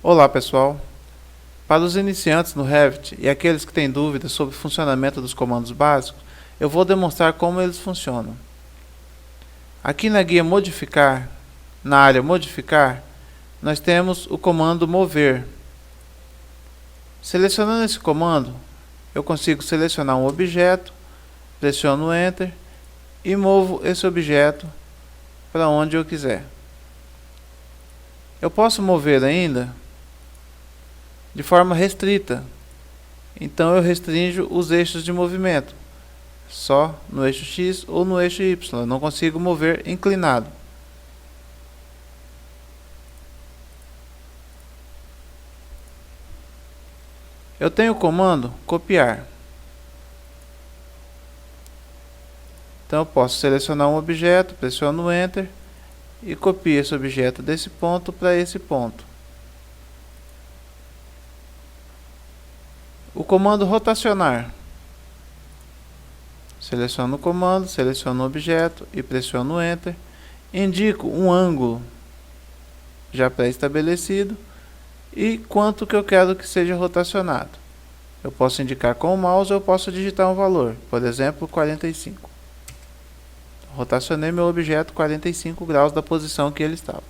Olá pessoal, para os iniciantes no Revit e aqueles que têm dúvidas sobre o funcionamento dos comandos básicos, eu vou demonstrar como eles funcionam. Aqui na guia modificar, na área modificar, nós temos o comando mover. Selecionando esse comando, eu consigo selecionar um objeto, pressiono Enter e movo esse objeto para onde eu quiser. Eu posso mover ainda de forma restrita, então eu restringo os eixos de movimento, só no eixo X ou no eixo Y, eu não consigo mover inclinado. Eu tenho o comando copiar, então eu posso selecionar um objeto, pressiono Enter e copio esse objeto desse ponto para esse ponto. O comando rotacionar. Seleciono o comando, seleciono o objeto e pressiono Enter. Indico um ângulo já pré-estabelecido e quanto que eu quero que seja rotacionado. Eu posso indicar com o mouse ou eu posso digitar um valor, por exemplo, 45. Rotacionei meu objeto 45 graus da posição que ele estava.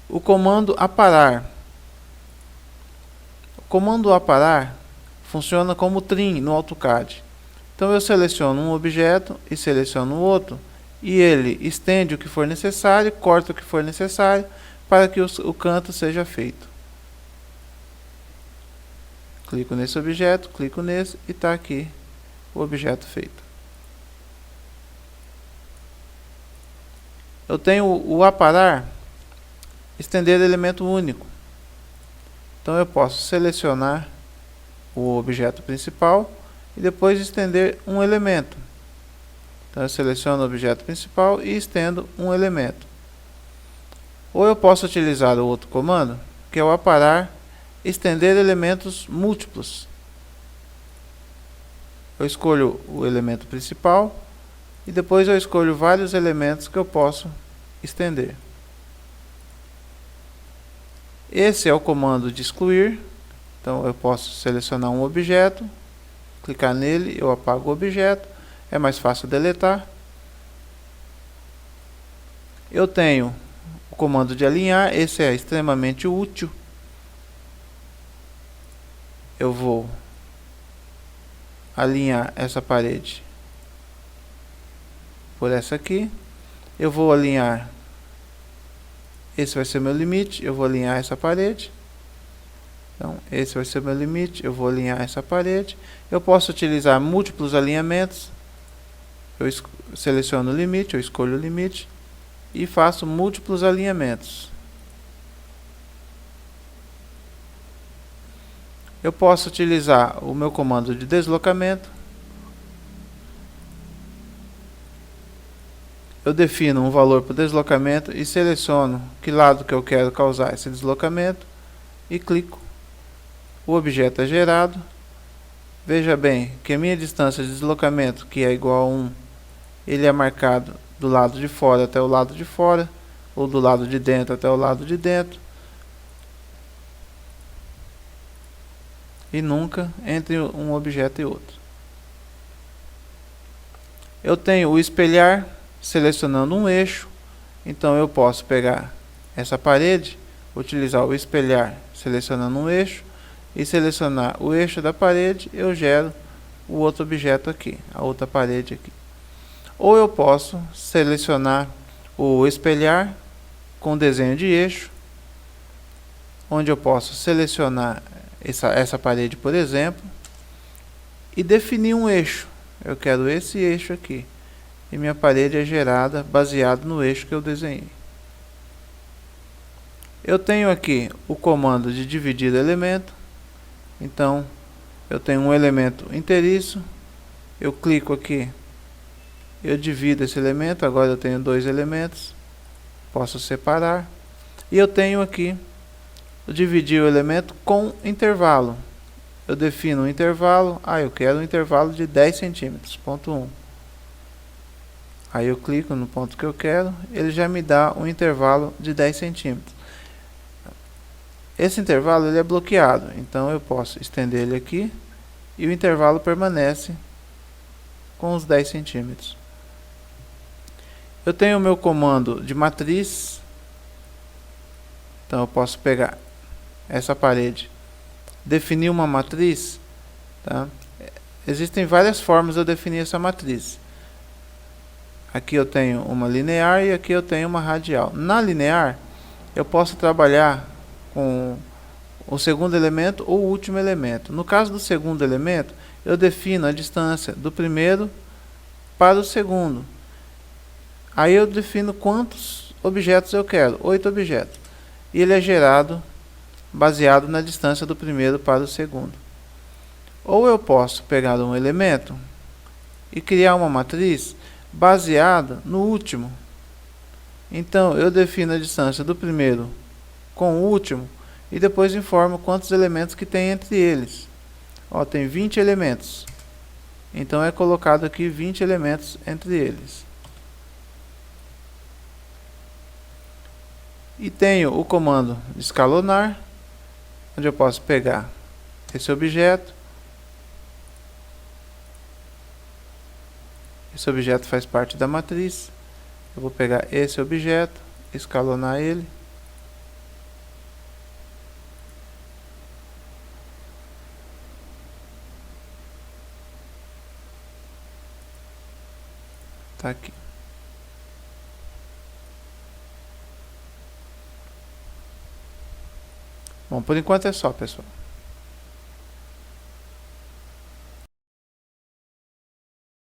O comando aparar. O comando aparar funciona como trim no AutoCAD. Então eu seleciono um objeto e seleciono outro, e ele estende o que for necessário, corta o que for necessário para que o canto seja feito. Clico nesse objeto, clico nesse e está aqui o objeto feito. Eu tenho o aparar, estender elemento único. Então eu posso selecionar o objeto principal e depois estender um elemento. Então eu seleciono o objeto principal e estendo um elemento. Ou eu posso utilizar o outro comando, que é o aparar, estender elementos múltiplos. Eu escolho o elemento principal e depois eu escolho vários elementos que eu posso estender. Esse é o comando de excluir. Então eu posso selecionar um objeto, clicar nele, eu apago o objeto, é mais fácil deletar. Eu tenho o comando de alinhar, esse é extremamente útil. Eu vou alinhar essa parede por essa aqui. Eu vou alinhar, esse vai ser meu limite, eu vou alinhar essa parede. Então, esse vai ser meu limite, eu vou alinhar essa parede. Eu posso utilizar múltiplos alinhamentos. Eu seleciono o limite, eu escolho o limite e faço múltiplos alinhamentos. Eu posso utilizar o meu comando de deslocamento. Eu defino um valor para o deslocamento e seleciono que lado que eu quero causar esse deslocamento e clico. O objeto é gerado. Veja bem que a minha distância de deslocamento, que é igual a 1, ele é marcado do lado de fora até o lado de fora, ou do lado de dentro até o lado de dentro, e nunca entre um objeto e outro. Eu tenho o espelhar, selecionando um eixo. Então eu posso pegar essa parede, utilizar o espelhar selecionando um eixo, e selecionar o eixo da parede, eu gero o outro objeto aqui, a outra parede aqui. Ou eu posso selecionar o espelhar com desenho de eixo, onde eu posso selecionar essa parede, por exemplo, e definir um eixo. Eu quero esse eixo aqui, e minha parede é gerada baseado no eixo que eu desenhei. Eu tenho aqui o comando de dividir elemento. Então, eu tenho um elemento inteiriço, eu clico aqui, eu divido esse elemento, agora eu tenho dois elementos, posso separar, e eu tenho aqui, dividir o elemento com intervalo. Eu defino um intervalo, eu quero um intervalo de 10 centímetros, ponto 1. Aí eu clico no ponto que eu quero, ele já me dá um intervalo de 10 centímetros. Esse intervalo ele é bloqueado, então eu posso estender ele aqui e o intervalo permanece com os 10 centímetros. Eu tenho o meu comando de matriz, então eu posso pegar essa parede, definir uma matriz, tá? Existem várias formas de eu definir essa matriz. Aqui eu tenho uma linear e aqui eu tenho uma radial. Na linear, eu posso trabalhar com o segundo elemento ou o último elemento. No caso do segundo elemento, eu defino a distância do primeiro para o segundo. Aí eu defino quantos objetos eu quero, 8 objetos. E ele é gerado baseado na distância do primeiro para o segundo. Ou eu posso pegar um elemento e criar uma matriz baseada no último. Então eu defino a distância do primeiro com o último e depois informo quantos elementos que tem entre eles. Ó, tem 20 elementos. Então é colocado aqui 20 elementos entre eles. E tenho o comando de escalonar, onde eu posso pegar esse objeto. Esse objeto faz parte da matriz. Eu vou pegar esse objeto, escalonar ele. Tá aqui. Bom, por enquanto é só, pessoal.